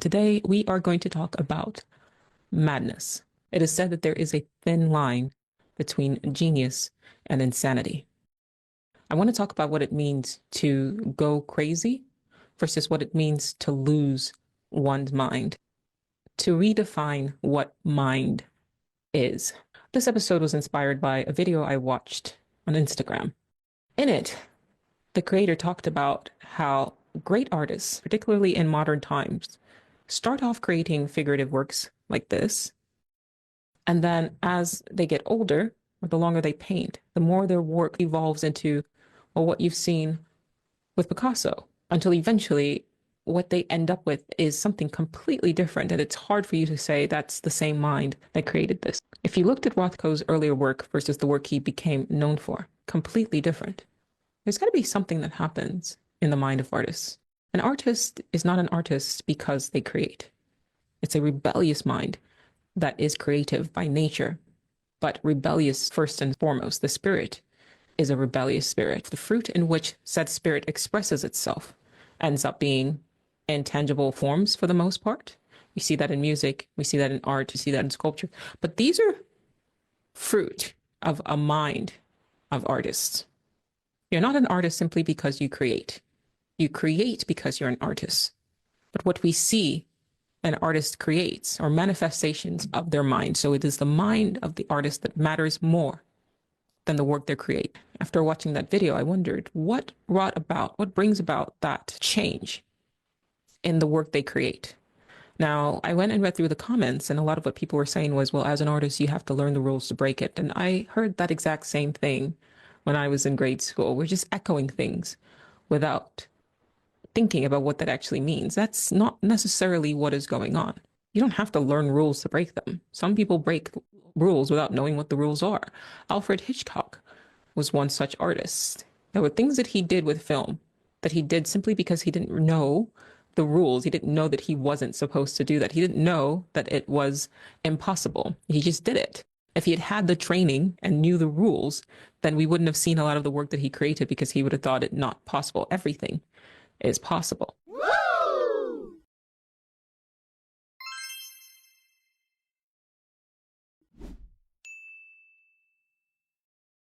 Today, we are going to talk about madness. It is said that there is a thin line between genius and insanity. I want to talk about what it means to go crazy versus what it means to lose one's mind, to redefine what mind is. This episode was inspired by a video I watched on Instagram. In it, the creator talked about how great artists, particularly in modern times, start off creating figurative works like this. And then as they get older, or the longer they paint, the more their work evolves into, well, what you've seen with Picasso, until eventually what they end up with is something completely different. And it's hard for you to say that's the same mind that created this. If you looked at Rothko's earlier work versus the work he became known for, completely different. There's got to be something that happens in the mind of artists. An artist is not an artist because they create. It's a rebellious mind that is creative by nature, but rebellious first and foremost. The spirit is a rebellious spirit. The fruit in which said spirit expresses itself ends up being intangible forms for the most part. We see that in music, we see that in art, we see that in sculpture. But these are fruit of a mind of artists. You're not an artist simply because you create. You create because you're an artist. But what we see an artist creates are manifestations of their mind. So it is the mind of the artist that matters more than the work they create. After watching that video, I wondered what brings about that change in the work they create. Now, I went and read through the comments, and a lot of what people were saying was, well, as an artist, you have to learn the rules to break it. And I heard that exact same thing when I was in grade school. We're just echoing things without thinking about what that actually means. That's not necessarily what is going on. You don't have to learn rules to break them. Some people break rules without knowing what the rules are. Alfred Hitchcock was one such artist. There were things that he did with film that he did simply because he didn't know the rules. He didn't know that he wasn't supposed to do that. He didn't know that it was impossible. He just did it. If he had had the training and knew the rules, then we wouldn't have seen a lot of the work that he created because he would have thought it not possible. Everything is possible.